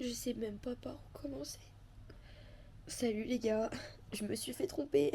Je sais même pas par où commencer. Salut les gars, je me suis fait tromper.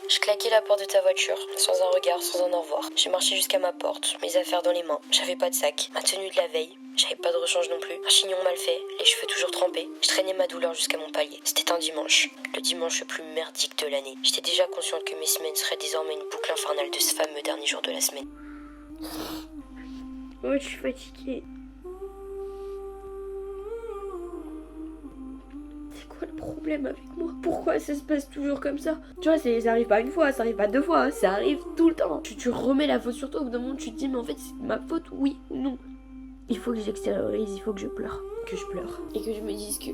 Je claquais la porte de ta voiture, sans un regard, sans un au revoir. J'ai marché jusqu'à ma porte, mes affaires dans les mains. J'avais pas de sac, ma tenue de la veille. J'avais pas de rechange non plus, un chignon mal fait, les cheveux toujours trempés. Je traînais ma douleur jusqu'à mon palier. C'était un dimanche, le dimanche le plus merdique de l'année. J'étais déjà consciente que mes semaines seraient désormais une boucle infernale de ce fameux dernier jour de la semaine. Ouais, je suis fatiguée. C'est quoi le problème avec moi? Pourquoi ça se passe toujours comme ça? Tu vois, ça arrive pas une fois, ça arrive pas deux fois, ça arrive tout le temps. Tu remets la faute sur toi, au bout d'un moment tu te dis mais en fait c'est de ma faute, oui ou non. Il faut que j'extériorise, il faut que je pleure. Que je pleure. Et que je me dise que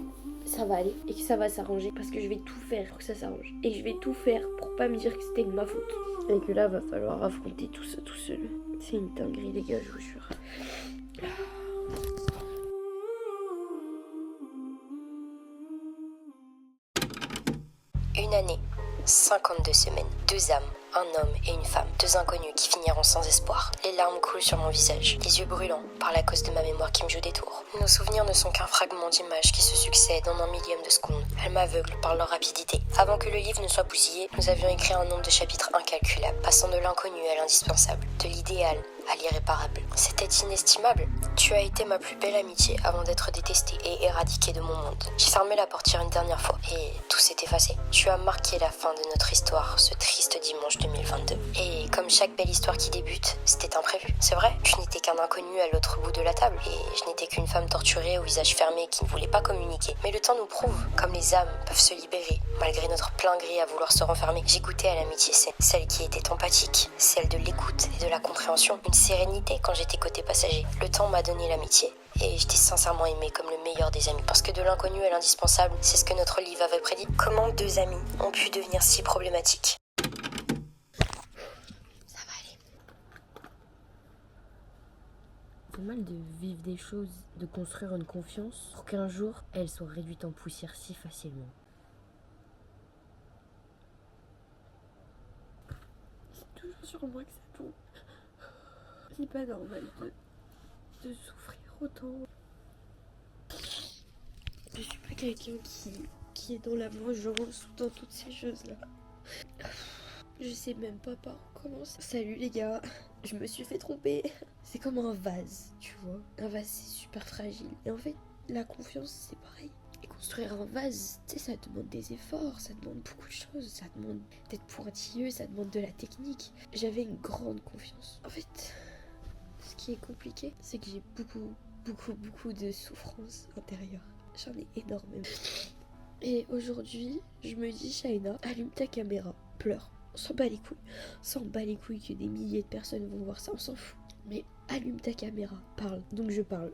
ça va aller et que ça va s'arranger parce que je vais tout faire pour que ça s'arrange. Et que je vais tout faire pour pas me dire que c'était de ma faute. Et que là va falloir affronter tout ça tout seul. C'est une dinguerie les gars, je vous jure. Une année, 52 semaines, 2 âmes, un homme et une femme, 2 inconnus qui finiront sans espoir. Les larmes coulent sur mon visage, les yeux brûlants par la cause de ma mémoire qui me joue des tours. Nos souvenirs ne sont qu'un fragment d'images qui se succèdent en un millième de seconde. Elles m'aveuglent par leur rapidité. Avant que le livre ne soit bousillé, nous avions écrit un nombre de chapitres incalculable, passant de l'inconnu à l'indispensable, de l'idéal à l'irréparable. C'était inestimable. Tu as été ma plus belle amitié avant d'être détestée et éradiquée de mon monde. J'ai fermé la portière une dernière fois et tout s'est effacé. Tu as marqué la fin de notre histoire, ce triste dimanche 2022. Et comme chaque belle histoire qui débute, c'était imprévu. C'est vrai, tu n'étais qu'un inconnu à l'autre bout de la table et je n'étais qu'une femme torturée au visage fermé qui ne voulait pas communiquer. Mais le temps nous prouve, comme les âmes peuvent se libérer malgré notre plein gré à vouloir se renfermer. J'ai goûté à l'amitié saine, celle qui était empathique, celle de l'écoute et de la compréhension, une sérénité quand j'étais côté passager. Le temps m'a donné l'amitié et je t'ai sincèrement aimé comme le meilleur des amis. Parce que de l'inconnu à l'indispensable, c'est ce que notre livre avait prédit. Comment 2 amis ont pu devenir si problématiques? Ça va aller. C'est mal de vivre des choses, de construire une confiance pour qu'un jour elle soit réduite en poussière si facilement. C'est toujours sur moi que ça tombe. C'est pas normal de souffrir autant. Je suis pas quelqu'un qui est dans la vengeance ou dans toutes ces choses-là. Je sais même pas par où commencer. Salut les gars, je me suis fait tromper. C'est comme un vase, tu vois. Un vase c'est super fragile. Et en fait, la confiance c'est pareil. Et construire un vase, tu sais, ça demande des efforts, ça demande beaucoup de choses, ça demande d'être pointilleux, ça demande de la technique. J'avais une grande confiance. En fait, ce qui est compliqué, c'est que j'ai beaucoup de souffrance intérieure. J'en ai énormément. Et aujourd'hui, je me dis, Shaina, allume ta caméra, pleure. On s'en bat les couilles. On s'en bat les couilles que des milliers de personnes vont voir ça, on s'en fout. Mais allume ta caméra, parle. Donc je parle,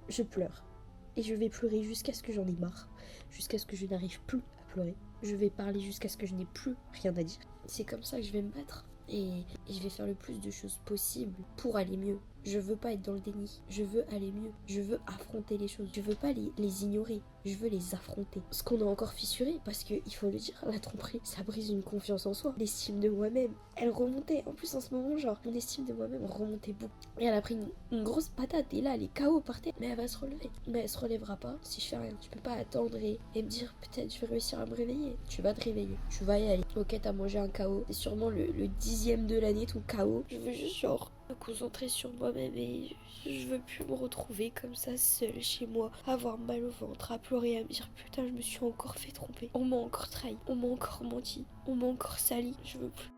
je pleure. Et je vais pleurer jusqu'à ce que j'en ai marre. Jusqu'à ce que je n'arrive plus à pleurer. Je vais parler jusqu'à ce que je n'ai plus rien à dire. C'est comme ça que je vais me battre. Et je vais faire le plus de choses possibles pour aller mieux. Je veux pas être dans le déni. Je veux aller mieux. Je veux affronter les choses. Je veux pas les ignorer. Je veux les affronter. Ce qu'on a encore fissuré, parce que il faut le dire, la tromperie, ça brise une confiance en soi. L'estime de moi-même, elle remontait. En plus, en ce moment, genre, mon estime de moi-même remontait beaucoup. Et elle a pris une grosse patate. Et là, elle est KO par terre. Mais elle va se relever. Mais elle se relèvera pas si je fais rien. Tu peux pas attendre et me dire, peut-être je vais réussir à me réveiller. Tu vas te réveiller. Tu vas y aller. Ok, t'as mangé un KO. C'est sûrement le 10e de l'année, ton KO. Je veux juste, genre, me concentrer sur moi-même et je veux plus me retrouver comme ça seule chez moi, avoir mal au ventre, à pleurer, à me dire putain je me suis encore fait tromper, on m'a encore trahi, on m'a encore menti, on m'a encore sali, je veux plus.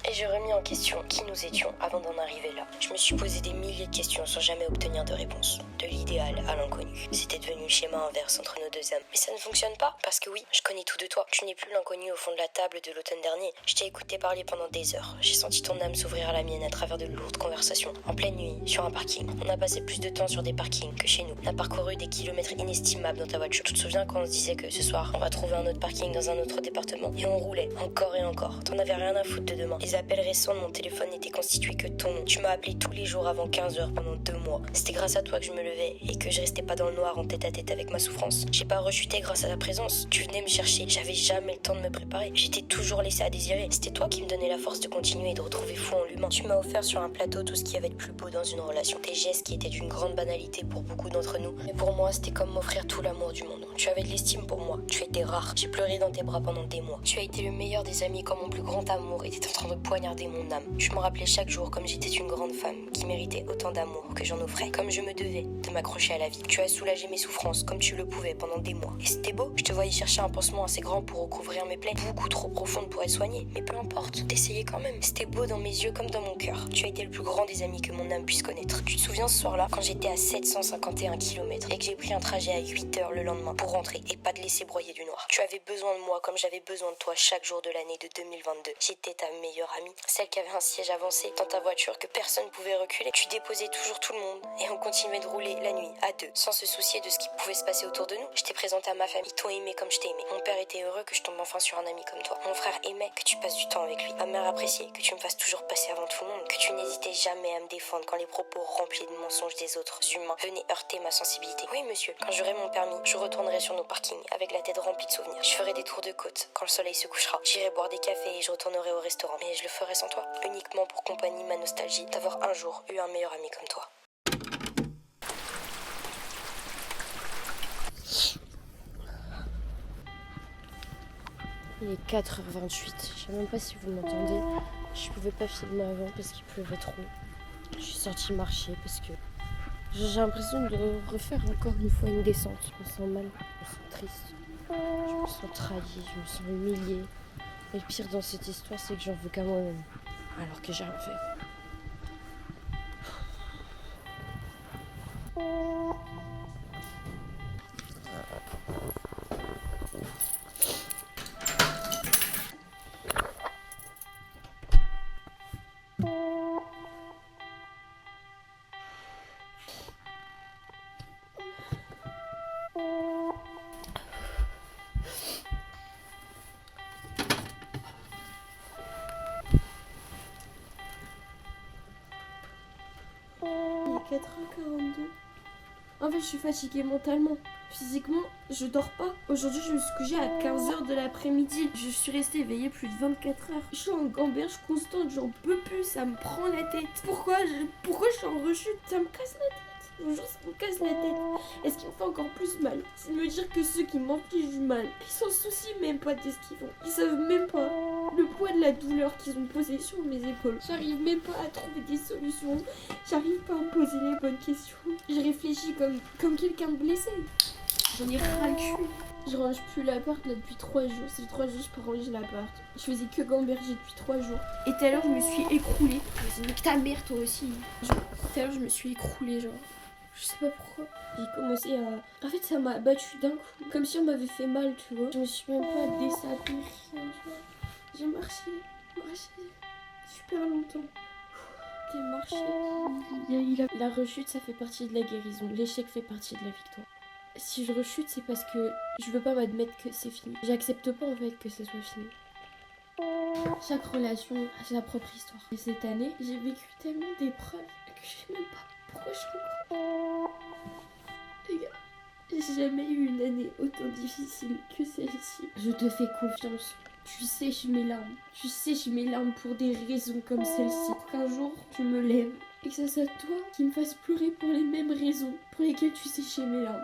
Et j'ai remis en question qui nous étions avant d'en arriver là. Je me suis posé des milliers de questions sans jamais obtenir de réponse. De l'idéal à l'inconnu. C'était devenu le schéma inverse entre nos 2 âmes. Mais ça ne fonctionne pas, parce que oui, je connais tout de toi. Tu n'es plus l'inconnu au fond de la table de l'automne dernier. Je t'ai écouté parler pendant des heures. J'ai senti ton âme s'ouvrir à la mienne à travers de lourdes conversations. En pleine nuit, sur un parking. On a passé plus de temps sur des parkings que chez nous. On a parcouru des kilomètres inestimables dans ta voiture. Tu te souviens quand on se disait que ce soir, on va trouver un autre parking dans un autre département? Et on roulait, encore et encore. T'en avais rien à foutre de demain. Les appels récents de mon téléphone n'étaient constitués que de ton nom. Tu m'as appelé tous les jours avant 15h pendant 2 mois. C'était grâce à toi que je me levais et que je restais pas dans le noir en tête à tête avec ma souffrance. J'ai pas rechuté grâce à ta présence. Tu venais me chercher, j'avais jamais le temps de me préparer. J'étais toujours laissée à désirer. C'était toi qui me donnais la force de continuer et de retrouver foi en l'humain. Tu m'as offert sur un plateau tout ce qu'il y avait de plus beau dans une relation. Tes gestes qui étaient d'une grande banalité pour beaucoup d'entre nous. Mais pour moi, c'était comme m'offrir tout l'amour du monde. Tu avais de l'estime pour moi. Tu étais rare. J'ai pleuré dans tes bras pendant des mois. Tu as été le meilleur des amis quand mon plus grand amour était en train de poignarder mon âme. Je me rappelais chaque jour comme j'étais une grande femme qui méritait autant d'amour que j'en offrais. Comme je me devais de m'accrocher à la vie. Tu as soulagé mes souffrances comme tu le pouvais pendant des mois. Et c'était beau. Je te voyais chercher un pansement assez grand pour recouvrir mes plaies, beaucoup trop profondes pour être soignées. Mais peu importe, t'essayais quand même. C'était beau dans mes yeux comme dans mon cœur. Tu as été le plus grand des amis que mon âme puisse connaître. Tu te souviens ce soir-là, quand j'étais à 751 km et que j'ai pris un trajet à 8 heures le lendemain pour rentrer et pas te laisser broyer du noir. Tu avais besoin de moi comme j'avais besoin de toi chaque jour de l'année de 2022. J'étais ta meilleure amie, celle qui avait un siège avancé dans ta voiture que personne ne pouvait reculer. Tu déposais toujours tout le monde et on continuait de rouler la nuit à deux sans se soucier de ce qui pouvait se passer autour de nous. Je t'ai présenté à ma famille, ils t'ont aimé comme je t'ai aimé. Mon père était heureux que je tombe enfin sur un ami comme toi. Mon frère aimait que tu passes du temps avec lui. Ma mère appréciait que tu me fasses toujours passer avant tout le monde, que tu n'hésitais jamais à me défendre quand les propos remplis de mensonges des autres humains venaient heurter ma sensibilité. Oui monsieur, quand j'aurai mon permis, je retournerai sur nos parkings avec la tête remplie de souvenirs. Je ferai des tours de côte quand le soleil se couchera. J'irai boire des cafés et je retournerai au restaurant. Mais je le ferai sans toi, uniquement pour compagnie ma nostalgie d'avoir un jour eu un meilleur ami comme toi. Il est 4h28, je sais même pas si vous m'entendez. Je pouvais pas filmer avant parce qu'il pleuvait trop. Je suis sortie marcher parce que j'ai l'impression de refaire encore une fois une descente. Je me sens mal, je me sens triste, je me sens trahie, je me sens humiliée. Et le pire dans cette histoire, c'est que j'en veux qu'à moi-même, alors que j'ai rien fait. Il est 4h42. En fait, je suis fatiguée mentalement. Physiquement, je dors pas. Aujourd'hui, je me suis couchée à 15h de l'après-midi. Je suis restée éveillée plus de 24 heures. Je suis en gamberge constante, j'en peux plus, ça me prend la tête. Pourquoi je suis en rechute? Ça me casse la tête. Je vous jure, ça me casse la tête. Et ce qui me fait encore plus mal, c'est de me dire que ceux qui m'infligent du mal, ils s'en soucient même pas de ce qu'ils font. Ils savent même pas le poids de la douleur qu'ils ont posé sur mes épaules. J'arrive même pas à trouver des solutions. J'arrive pas à me poser les bonnes questions. Je réfléchis comme quelqu'un de blessé. J'en ai ras le cul. Je range plus l'appart là depuis 3 jours. C'est 3 jours que je peux ranger l'appart. Je faisais que gamberger depuis 3 jours. Et tout à l'heure, je me suis écroulée. Je me suis dit, mais que ta mère, toi aussi. Tout à l'heure, je me suis écroulée, genre. Je sais pas pourquoi. J'ai commencé à... En fait, ça m'a battu d'un coup. Comme si on m'avait fait mal, tu vois. Je me suis même pas déshabillée, rien, tu vois. J'ai marché super longtemps. J'ai marché. La rechute, ça fait partie de la guérison. L'échec fait partie de la victoire. Si je rechute, c'est parce que je veux pas m'admettre que c'est fini. J'accepte pas en fait que ce soit fini. Chaque relation a sa propre histoire. Et cette année, j'ai vécu tellement d'épreuves que je sais même pas pourquoi je suis encore... Les gars, j'ai jamais eu une année autant difficile que celle-ci. Je te fais confiance. Tu sèches mes larmes. Tu sèches mes larmes pour des raisons comme celle-ci. Pour qu'un jour, tu me lèves et que ça soit toi qui me fasse pleurer pour les mêmes raisons pour lesquelles tu séchais mes larmes.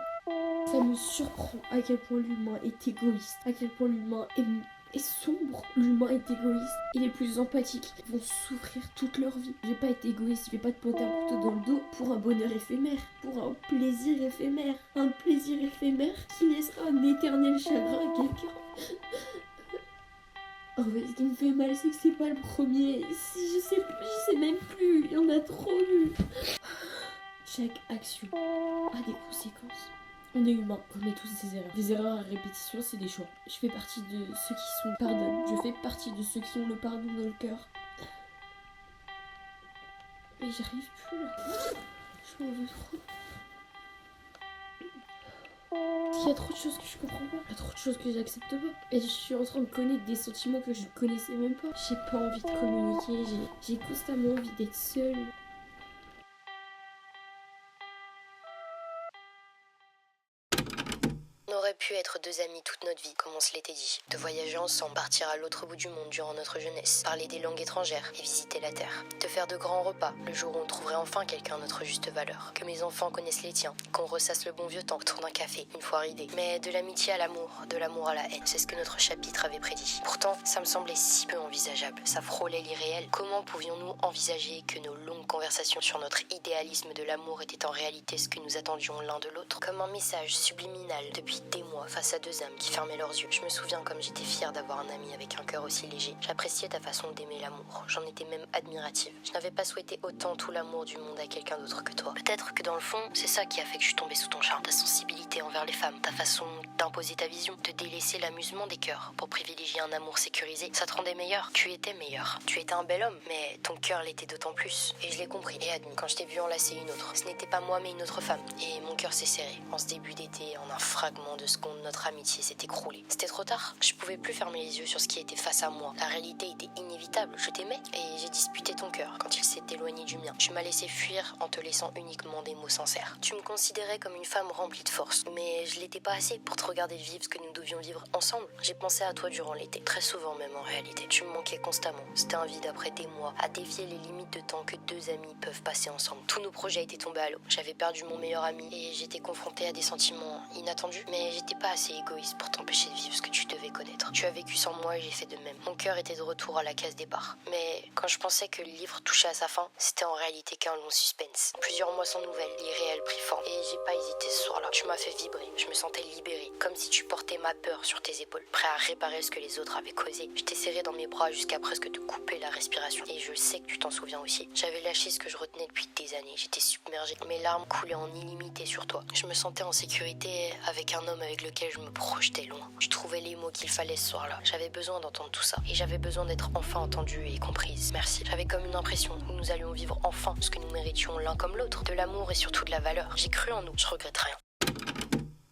Ça me surprend à quel point l'humain est égoïste, à quel point l'humain est sombre. L'humain est égoïste et les plus empathiques vont souffrir toute leur vie. Je vais pas être égoïste, je vais pas te pointer un couteau dans le dos pour un bonheur éphémère, pour un plaisir éphémère. Un plaisir éphémère qui laissera un éternel chagrin à quelqu'un. En fait, ce qui me fait mal, c'est que c'est pas le premier. Si je sais même plus, il y en a trop eu. Chaque action a des conséquences. On est humain, on commet tous des erreurs. Des erreurs à répétition, c'est des choix. Je fais partie de ceux qui sont pardonnent. Je fais partie de ceux qui ont le pardon dans le cœur. Mais j'arrive plus là. Je m'en veux trop. Il y a trop de choses que je comprends pas. Il y a trop de choses que j'accepte pas. Et je suis en train de connaître des sentiments que je connaissais même pas. J'ai pas envie de communiquer. J'ai constamment envie d'être seule. On aurait pu être deux amis toute notre vie, comme on se l'était dit. De voyager ensemble, partir à l'autre bout du monde durant notre jeunesse, parler des langues étrangères et visiter la Terre. De faire de grands repas, le jour où on trouverait enfin quelqu'un à notre juste valeur. Que mes enfants connaissent les tiens, qu'on ressasse le bon vieux temps autour d'un café, une fois ridé. Mais de l'amitié à l'amour, de l'amour à la haine, c'est ce que notre chapitre avait prédit. Pourtant, ça me semblait si peu envisageable. Ça frôlait l'irréel. Comment pouvions-nous envisager que nos longues conversations sur notre idéalisme de l'amour étaient en réalité ce que nous attendions l'un de l'autre? Comme un message subliminal depuis des mois face à deux âmes qui fermaient leurs yeux. Je me souviens comme j'étais fière d'avoir un ami avec un cœur aussi léger. J'appréciais ta façon d'aimer l'amour. J'en étais même admirative. Je n'avais pas souhaité autant tout l'amour du monde à quelqu'un d'autre que toi. Peut-être que dans le fond, c'est ça qui a fait que je suis tombée sous ton charme. Ta sensibilité envers les femmes, ta façon d'imposer ta vision, de délaisser l'amusement des cœurs pour privilégier un amour sécurisé. Ça te rendait meilleur. Tu étais meilleur. Tu étais un bel homme, mais ton cœur l'était d'autant plus. Et je l'ai compris et admis quand je t'ai vu enlacer une autre. Ce n'était pas moi mais une autre femme. Et mon cœur s'est serré. En ce début d'été, en un fragment de seconde, notre amitié s'est écroulée. C'était trop tard. Je pouvais plus fermer les yeux sur ce qui était face à moi. La réalité était inévitable. Je t'aimais et j'ai disputé ton cœur quand il s'est éloigné du mien. Tu m'as laissé fuir en te laissant uniquement des mots sincères. Tu me considérais comme une femme remplie de force, mais je l'étais pas assez pour te regarder vivre ce que nous devions vivre ensemble. J'ai pensé à toi durant l'été, très souvent même en réalité. Tu me manquais constamment. C'était un vide après des mois, à défier les limites de temps que deux amis peuvent passer ensemble. Tous nos projets étaient tombés à l'eau. J'avais perdu mon meilleur ami et j'étais confrontée à des sentiments inattendus, mais j'étais pas assez égoïste pour t'empêcher de vivre ce que tu devais connaître. Tu as vécu sans moi et j'ai fait de même. Mon cœur était de retour à la case départ. Mais quand je pensais que le livre touchait à sa fin, c'était en réalité qu'un long suspense. Plusieurs mois sans nouvelles, l'irréel prit forme. Et j'ai pas hésité ce soir-là. Tu m'as fait vibrer. Je me sentais libérée. Comme si tu portais ma peur sur tes épaules. Prêt à réparer ce que les autres avaient causé. Je t'ai serré dans mes bras jusqu'à presque te couper la respiration. Et je sais que tu t'en souviens aussi. J'avais lâché ce que je retenais depuis des années. J'étais submergée. Mes larmes coulaient en illimité sur toi. Je me sentais en sécurité avec un homme avec lequel je me projetais loin. Je trouvais les mots qu'il fallait ce soir-là. J'avais besoin d'entendre tout ça. Et j'avais besoin d'être enfin entendue et comprise. Merci. J'avais comme une impression où nous allions vivre enfin ce que nous méritions l'un comme l'autre. De l'amour et surtout de la valeur. J'ai cru en nous. Je regrette rien.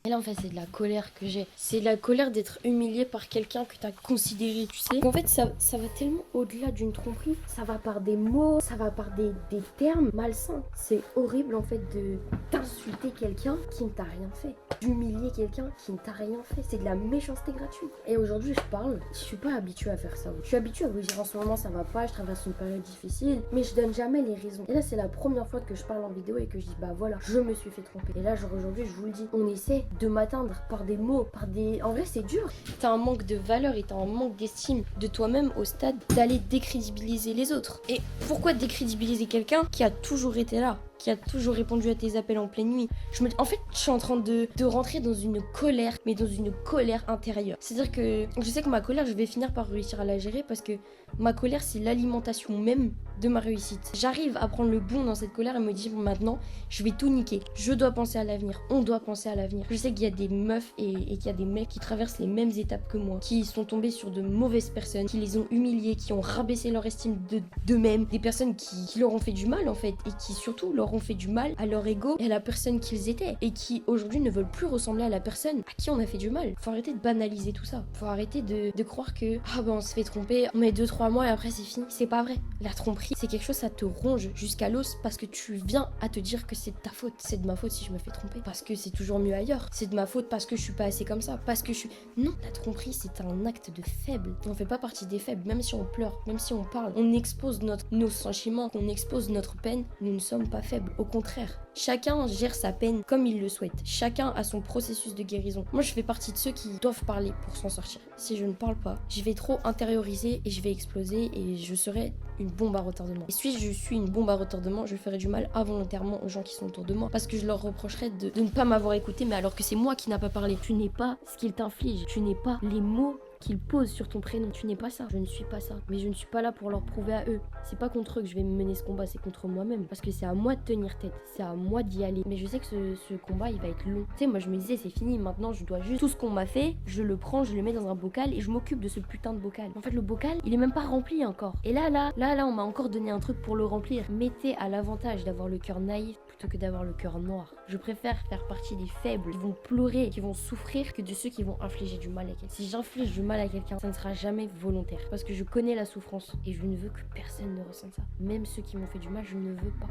Et là en fait c'est de la colère que j'ai. C'est de la colère d'être humilié par quelqu'un que t'as considéré, tu sais. En fait ça va tellement au-delà d'une tromperie. Ça va par des mots, ça va par des termes malsains. C'est horrible en fait de d'insulter quelqu'un qui ne t'a rien fait. D'humilier quelqu'un qui ne t'a rien fait. C'est de la méchanceté gratuite. Et aujourd'hui je parle, je suis pas habituée à faire ça. Je suis habituée à vous dire en ce moment ça va pas, je traverse une période difficile. Mais je donne jamais les raisons. Et là c'est la première fois que je parle en vidéo et que je dis bah voilà, je me suis fait tromper. Et là genre aujourd'hui je vous le dis, on essaie de m'atteindre par des mots, par des... En vrai c'est dur. T'as un manque de valeur et t'as un manque d'estime de toi-même au stade d'aller décrédibiliser les autres. Et pourquoi décrédibiliser quelqu'un qui a toujours été là, qui a toujours répondu à tes appels en pleine nuit? En fait, je suis en train de rentrer dans une colère, mais dans une colère intérieure. C'est-à-dire que je sais que ma colère, je vais finir par réussir à la gérer parce que ma colère, c'est l'alimentation même de ma réussite. J'arrive à prendre le bon dans cette colère et me dire maintenant, je vais tout niquer. Je dois penser à l'avenir. On doit penser à l'avenir. Je sais qu'il y a des meufs et qu'il y a des mecs qui traversent les mêmes étapes que moi, qui sont tombés sur de mauvaises personnes, qui les ont humiliés, qui ont rabaissé leur estime d'eux-mêmes, des personnes qui leur ont fait du mal en fait, et qui surtout leur ont fait du mal à leur ego et à la personne qu'ils étaient, et qui aujourd'hui ne veulent plus ressembler à la personne à qui on a fait du mal. Faut arrêter de banaliser tout ça. Faut arrêter de croire que ah ben on se fait tromper, on met 2-3 mois et après c'est fini. C'est pas vrai. La tromperie, c'est quelque chose, ça te ronge jusqu'à l'os parce que tu viens à te dire que c'est de ta faute. C'est de ma faute si je me fais tromper parce que c'est toujours mieux ailleurs. C'est de ma faute parce que je suis pas assez comme ça, parce que je suis... Non, la tromperie c'est un acte de faible. On fait pas partie des faibles, même si on pleure, même si on parle, on expose nos sentiments, on expose notre peine, nous ne sommes pas faibles. Au contraire, chacun gère sa peine comme il le souhaite. Chacun a son processus de guérison. Moi, je fais partie de ceux qui doivent parler pour s'en sortir. Si je ne parle pas, je vais trop intérioriser et je vais exploser et je serai une bombe à retardement. Et si je suis une bombe à retardement, je ferai du mal involontairement aux gens qui sont autour de moi parce que je leur reprocherai de ne pas m'avoir écouté, mais alors que c'est moi qui n'a pas parlé. Tu n'es pas ce qu'il t'inflige. Tu n'es pas les mots qu'il pose sur ton prénom. Tu n'es pas ça. Je ne suis pas ça. Mais je ne suis pas là pour leur prouver à eux. C'est pas contre eux que je vais mener ce combat, c'est contre moi-même. Parce que c'est à moi de tenir tête. C'est à moi d'y aller. Mais je sais que ce combat, il va être long. Tu sais, moi je me disais, c'est fini. Maintenant, je dois juste... Tout ce qu'on m'a fait, je le prends, je le mets dans un bocal et je m'occupe de ce putain de bocal. En fait, le bocal, il est même pas rempli encore. Et là, on m'a encore donné un truc pour le remplir. Mettez à l'avantage d'avoir le cœur naïf plutôt que d'avoir le cœur noir. Je préfère faire partie des faibles qui vont pleurer, qui vont souffrir, que de ceux qui vont infliger du mal à quelqu'un. Si j'inflige du mal à quelqu'un, ça ne sera jamais volontaire. Parce que je connais la souffrance et je ne veux que personne ne ressente ça. Même ceux qui m'ont fait du mal, je ne veux pas.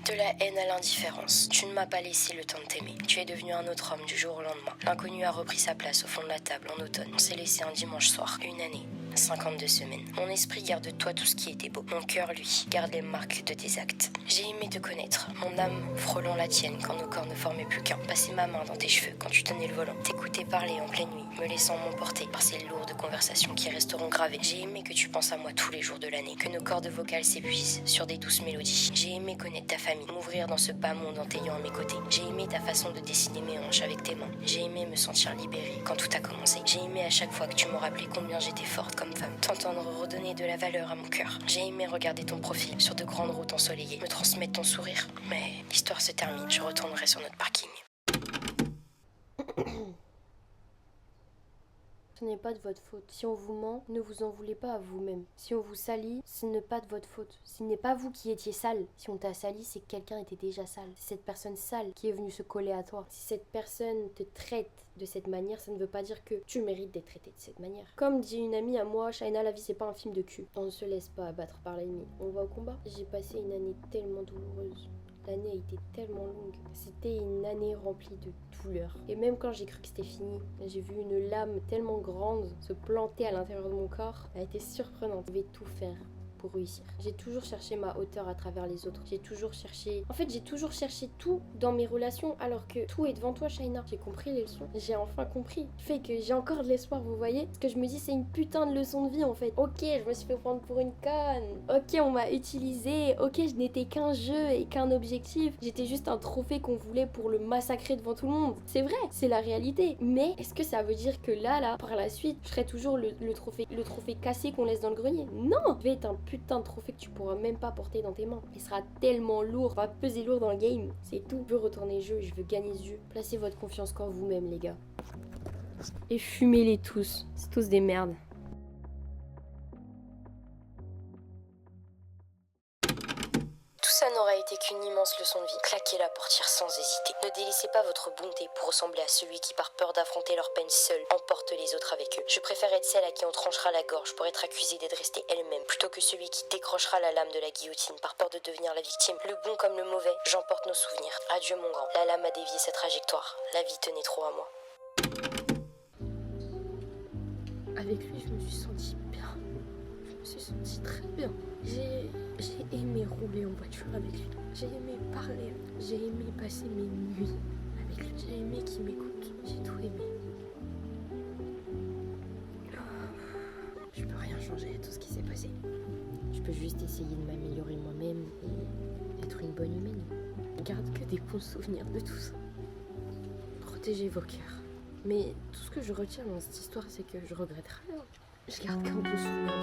De la haine à l'indifférence. Tu ne m'as pas laissé le temps de t'aimer. Tu es devenu un autre homme du jour au lendemain. L'inconnu a repris sa place au fond de la table en automne. On s'est laissé un dimanche soir. Une année. 52 semaines. Mon esprit garde de toi tout ce qui était beau. Mon cœur, lui, garde les marques de tes actes. J'ai aimé te connaître. Mon âme frôlant la tienne quand nos corps ne formaient plus qu'un. Passer ma main dans tes cheveux quand tu tenais le volant. T'écouter parler en pleine nuit, me laissant m'emporter par ces lourdes conversations qui resteront gravées. J'ai aimé que tu penses à moi tous les jours de l'année. Que nos cordes vocales s'épuisent sur des douces mélodies. J'ai aimé connaître ta famille, m'ouvrir dans ce bas monde en t'ayant à mes côtés. J'ai aimé ta façon de dessiner mes hanches avec tes mains. J'ai aimé me sentir libérée quand tout a commencé. J'ai aimé à chaque fois que tu me rappelais combien j'étais forte comme femme. T'entendre redonner de la valeur à mon cœur. J'ai aimé regarder ton profil sur de grandes routes ensoleillées, me transmettre ton sourire. Mais l'histoire se termine, je retournerai sur notre parking. Ce n'est pas de votre faute. Si on vous ment, ne vous en voulez pas à vous-même. Si on vous salit, ce n'est pas de votre faute. Ce n'est pas vous qui étiez sale. Si on t'a sali, c'est que quelqu'un était déjà sale. C'est cette personne sale qui est venue se coller à toi. Si cette personne te traite de cette manière, ça ne veut pas dire que tu mérites d'être traité de cette manière. Comme dit une amie à moi, Shaina, la vie c'est pas un film de cul. On ne se laisse pas abattre par l'ennemi. On va au combat. J'ai passé une année tellement douloureuse. L'année a été tellement longue. C'était une année remplie de douleur. Et même quand j'ai cru que c'était fini, j'ai vu une lame tellement grande se planter à l'intérieur de mon corps. Elle a été surprenante. Je vais tout faire pour réussir. J'ai toujours cherché ma hauteur à travers les autres. J'ai toujours cherché tout dans mes relations alors que tout est devant toi, Shaina. J'ai compris les leçons. J'ai enfin compris. Fait que j'ai encore de l'espoir, vous voyez. Ce que je me dis, c'est une putain de leçon de vie en fait. Ok, je me suis fait prendre pour une conne. Ok, on m'a utilisé. Ok, je n'étais qu'un jeu et qu'un objectif. J'étais juste un trophée qu'on voulait pour le massacrer devant tout le monde. C'est vrai, c'est la réalité. Mais est-ce que ça veut dire que là, par la suite, je serai toujours le trophée cassé qu'on laisse dans le grenier? Non, je vais être un putain de trophée que tu pourras même pas porter dans tes mains. Il sera tellement lourd, va peser lourd dans le game. C'est tout. Je veux retourner le jeu, je veux gagner ce jeu. Placez votre confiance qu'en vous-même, les gars. Et fumez-les tous. C'est tous des merdes. Ça n'aura été qu'une immense leçon de vie. Claquez la portière sans hésiter. Ne délaissez pas votre bonté pour ressembler à celui qui, par peur d'affronter leur peine seul, emporte les autres avec eux. Je préfère être celle à qui on tranchera la gorge pour être accusée d'être restée elle-même, plutôt que celui qui décrochera la lame de la guillotine par peur de devenir la victime. Le bon comme le mauvais, j'emporte nos souvenirs. Adieu mon grand. La lame a dévié sa trajectoire. La vie tenait trop à moi. Avec lui, je me suis sentie bien. Je me suis sentie très bien. J'ai aimé rouler en voiture avec lui. J'ai aimé parler. J'ai aimé passer mes nuits avec lui. J'ai aimé qu'il m'écoute. J'ai tout aimé. Je peux rien changer de tout ce qui s'est passé. Je peux juste essayer de m'améliorer moi-même et être une bonne humaine. Je garde que des bons souvenirs de tout ça. Protégez vos cœurs. Mais tout ce que je retiens dans cette histoire, c'est que je regrette rien. Je garde qu'un bon souvenir